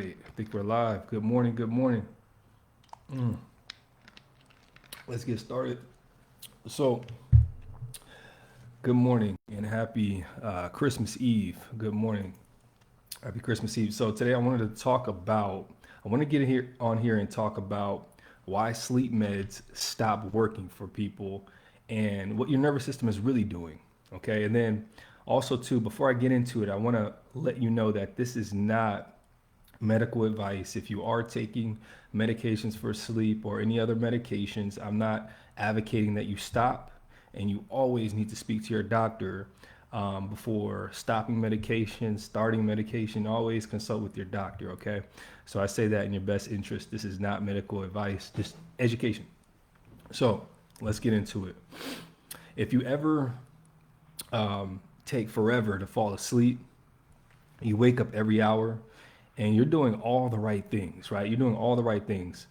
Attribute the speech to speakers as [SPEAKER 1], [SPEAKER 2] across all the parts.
[SPEAKER 1] right, I think we're live. Good morning. Good morning. Mm, let's get started. So, good morning and happy Christmas Eve. Good morning. Happy Christmas Eve. So today I want to get here on here and talk about why sleep meds stop working for people and what your nervous system is really doing. Okay. And then also too, before I get into it, I want to let you know that this is not medical advice. If you are taking medications for sleep or any other medications, I'm not advocating that you stop, and you always need to speak to your doctor before stopping medication, starting medication. Always consult with your doctor, okay? So I say that in your best interest. This is not medical advice, just education. So let's get into it. If you ever take forever to fall asleep, you wake up every hour and you're doing all the right things, right? You're doing all the right things.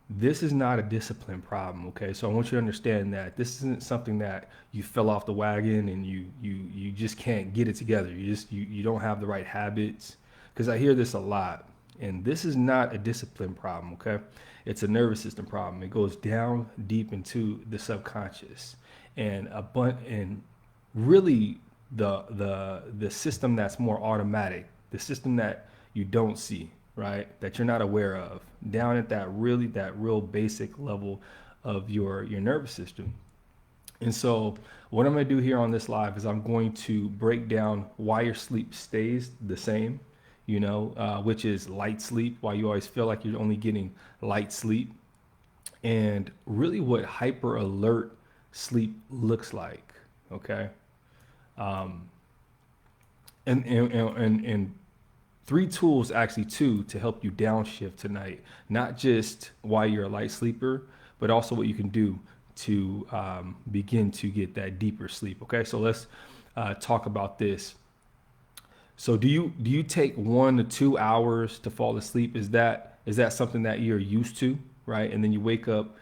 [SPEAKER 1] This is not a discipline problem, okay? So I want you to understand that this isn't something that you fell off the wagon and you just can't get it together. You don't have the right habits, because I hear this a lot. And this is not a discipline problem, okay? It's a nervous system problem. It goes down deep into the subconscious. And really the system that's more automatic, the system that you don't see, right? That you're not aware of, down at that real basic level of your nervous system. And so what I'm going to do here on this live is I'm going to break down why your sleep stays the same, which is light sleep, why you always feel like you're only getting light sleep, and really what hyper alert sleep looks like. Okay. Um, and three tools, actually two, to help you downshift tonight. Not just why you're a light sleeper, but also what you can do to begin to get that deeper sleep. Okay, so let's talk about this. So do you take 1 to 2 hours to fall asleep? Is that something that you're used to, right? And then you wake up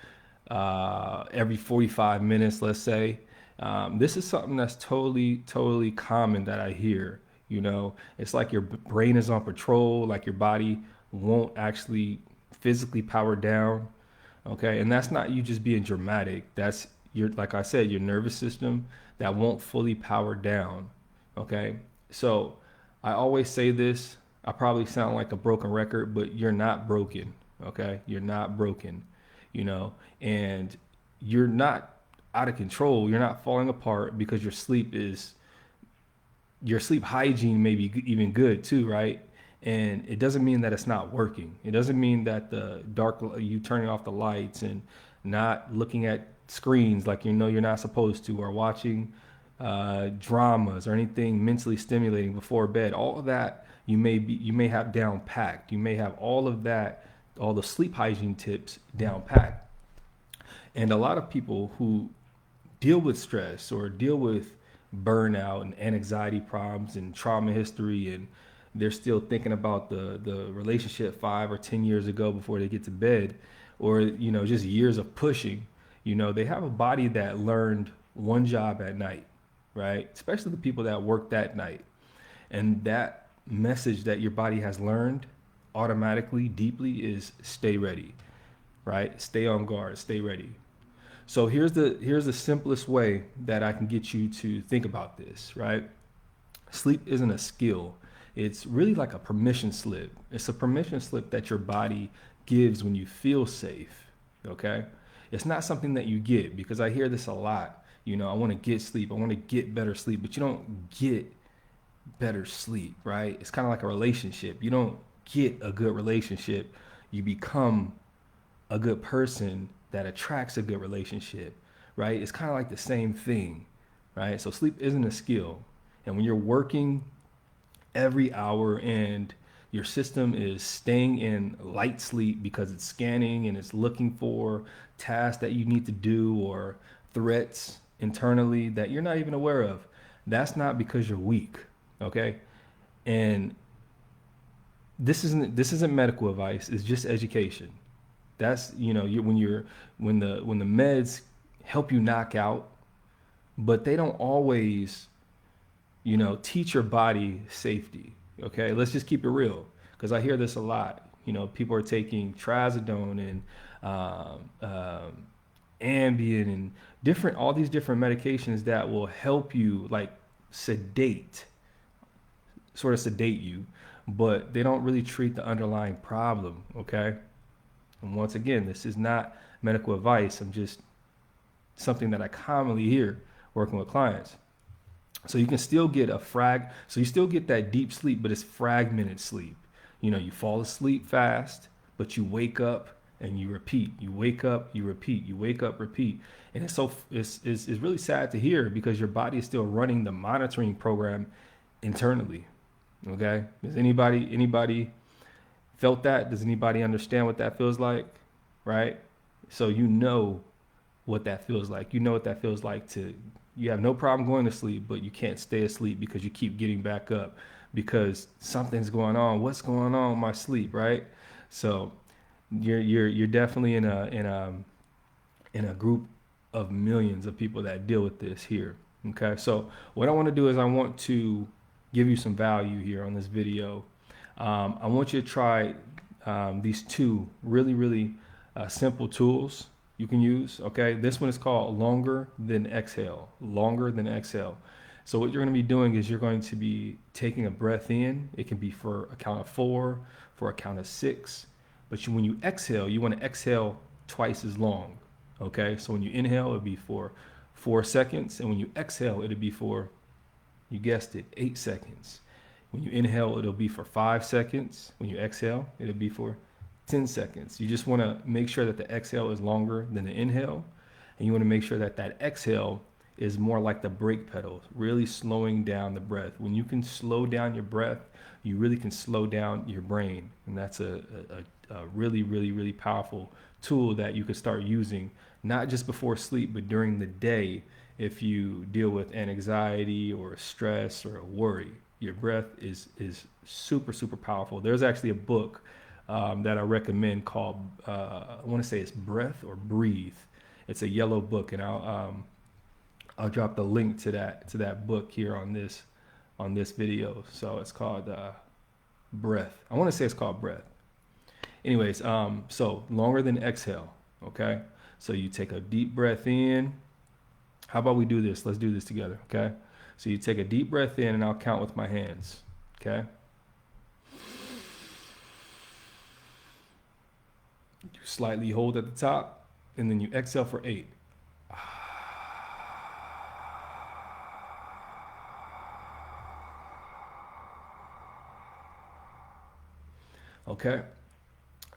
[SPEAKER 1] every 45 minutes, let's say. This is something that's totally common that I hear. It's like your brain is on patrol, like your body won't actually physically power down. Okay. And that's not you just being dramatic. That's like I said, your nervous system that won't fully power down. Okay. So I always say this. I probably sound like a broken record, but you're not broken. Okay. You're not broken, and you're not out of control. You're not falling apart because your sleep hygiene may be even good too, right? And it doesn't mean that it's not working. It doesn't mean that you turning off the lights and not looking at screens like you're not supposed to, or watching dramas or anything mentally stimulating before bed. All of that you may have down packed. You may have all of that, all the sleep hygiene tips down packed. And a lot of people who deal with stress or deal with burnout and anxiety problems and trauma history, and they're still thinking about the relationship 5 or 10 years ago before they get to bed, or just years of pushing. They have a body that learned one job at night, right? Especially the people that work that night. And that message that your body has learned automatically, deeply, is stay ready, right? Stay on guard, stay ready. So here's the simplest way that I can get you to think about this, right? Sleep isn't a skill. It's really like a permission slip. It's a permission slip that your body gives when you feel safe, okay? It's not something that you get, because I hear this a lot. I want to get sleep. I want to get better sleep, but you don't get better sleep, right? It's kind of like a relationship. You don't get a good relationship. You become a good person that attracts a good relationship, right? It's kind of like the same thing, right? So sleep isn't a skill. And when you're working every hour and your system is staying in light sleep because it's scanning and it's looking for tasks that you need to do or threats internally that you're not even aware of, that's not because you're weak, okay? And this isn't medical advice. It's just education. That's when the meds help you knock out, but they don't always teach your body safety. Okay, let's just keep it real, because I hear this a lot. You know, people are taking trazodone and Ambien and all these different medications that will help you like sedate, sort of sedate you, but they don't really treat the underlying problem. Okay. And once again, this is not medical advice. I'm just something that I commonly hear working with clients. So you can still get so you still get that deep sleep, but it's fragmented sleep. You know, you fall asleep fast, but you wake up and you repeat. You wake up, you repeat. You wake up, repeat. And it's really sad to hear because your body is still running the monitoring program internally. Okay? Does anybody felt that? Does anybody understand what that feels like? Right? So you know what that feels like. You know what that feels like you have no problem going to sleep, but you can't stay asleep because you keep getting back up because something's going on. What's going on with my sleep, right? So you're definitely in a group of millions of people that deal with this here. Okay, so what I want to do is I want to give you some value here on this video. I want you to try these two really simple tools you can use. Okay, this one is called longer than exhale. Longer than exhale. So what you're going to be doing is you're going to be taking a breath in. It can be for a count of 4, for a count of 6. But when you exhale, you want to exhale twice as long. Okay, so when you inhale, it'll be for 4 seconds, and when you exhale, it'll be for, you guessed it, 8 seconds. When you inhale, it'll be for 5 seconds. When you exhale, it'll be for 10 seconds. You just want to make sure that the exhale is longer than the inhale. And you want to make sure that that exhale is more like the brake pedal, really slowing down the breath. When you can slow down your breath, you really can slow down your brain. And that's a really powerful tool that you could start using, not just before sleep, but during the day. If you deal with anxiety or stress or worry, your breath is super powerful. There's actually a book that I recommend called, I want to say it's Breath or Breathe. It's a yellow book, and I'll drop the link to that book here on this video. So it's called Breath. I want to say it's called Breath. Anyways, so longer than exhale. Okay, so you take a deep breath in. How about we do this? Let's do this together. Okay, so you take a deep breath in, and I'll count with my hands. Okay. You slightly hold at the top, and then you exhale for 8. Okay,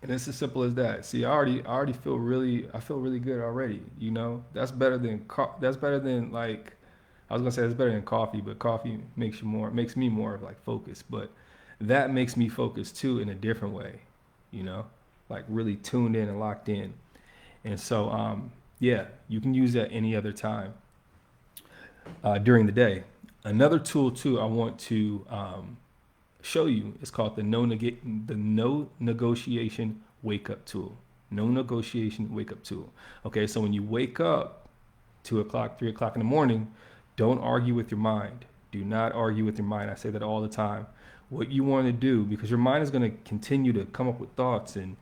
[SPEAKER 1] and it's as simple as that. See, I already feel really good already. You know, that's better than like, I was gonna say that's better than coffee, but coffee makes me more like focused. But that makes me focus too in a different way. You know, like really tuned in and locked in. And so, yeah, you can use that any other time during the day. Another tool too I want to show you is called the no negotiation wake up tool. No negotiation wake up tool. Okay, so when you wake up 2 o'clock, 3 o'clock in the morning, don't argue with your mind. Do not argue with your mind. I say that all the time. What you want to do, because your mind is going to continue to come up with thoughts and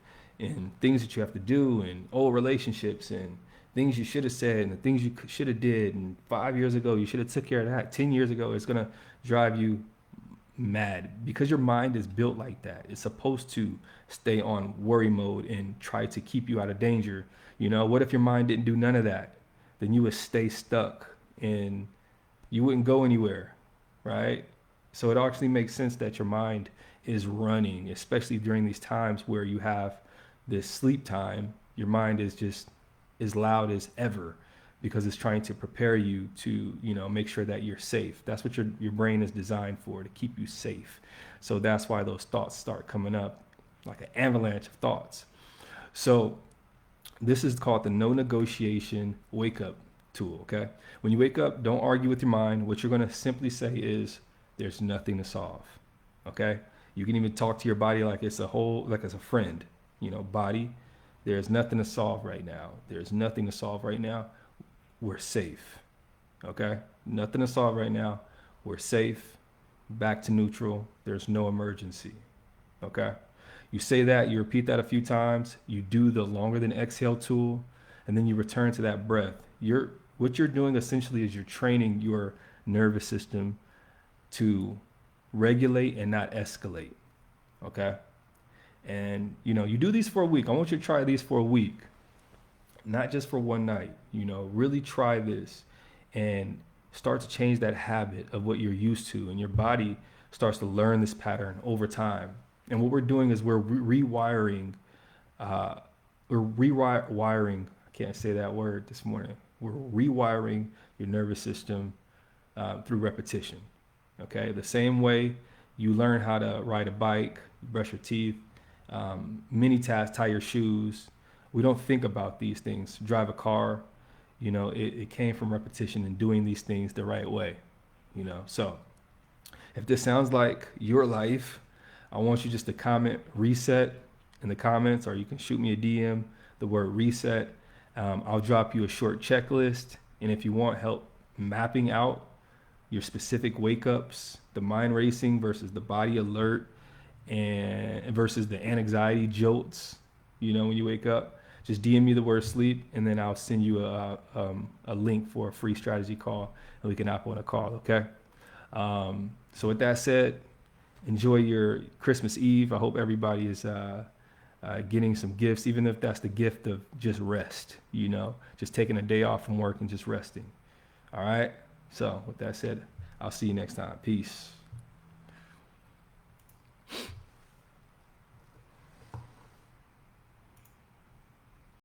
[SPEAKER 1] things that you have to do and old relationships and things you should have said and the things you should have did, and 5 years ago you should have took care of that. 10 years ago, it's going to drive you mad because your mind is built like that. It's supposed to stay on worry mode and try to keep you out of danger. You know, what if your mind didn't do none of that? Then you would stay stuck and you wouldn't go anywhere, right? So it actually makes sense that your mind is running, especially during these times where you have this sleep time. Your mind is just as loud as ever because it's trying to prepare you to, you know, make sure that you're safe. That's what your brain is designed for, to keep you safe. So that's why those thoughts start coming up like an avalanche of thoughts. So this is called the no negotiation wake up tool. Okay, when you wake up, don't argue with your mind. What you're going to simply say is, there's nothing to solve. Okay, you can even talk to your body like it's a friend. You know, body, there's nothing to solve right now. There's nothing to solve right now. We're safe. Okay, nothing to solve right now. We're safe. Back to neutral. There's no emergency. Okay. You say that, you repeat that a few times, you do the longer than exhale tool, and then you return to that breath. What you're doing essentially is you're training your nervous system to regulate and not escalate. Okay. And you do these for a week. I want you to try these for a week, not just for one night. Really try this and start to change that habit of what you're used to, and your body starts to learn this pattern over time. And what we're doing is we're rewiring. We're rewiring. I can't say that word this morning. We're rewiring your nervous system through repetition. Okay, the same way you learn how to ride a bike, brush your teeth, many tasks, tie your shoes. We don't think about these things. Drive a car. It came from repetition and doing these things the right way. So if this sounds like your life, I want you just to comment reset in the comments, or you can shoot me a DM, the word reset. I'll drop you a short checklist. And if you want help mapping out your specific wake ups, the mind racing versus the body alert, and versus the anxiety jolts, when you wake up, just DM me the word sleep, and then I'll send you a link for a free strategy call, and we can hop on a call. Okay. So with that said, enjoy your Christmas Eve. I hope everybody is getting some gifts, even if that's the gift of just rest, just taking a day off from work and just resting. All right. So with that said, I'll see you next time. Peace.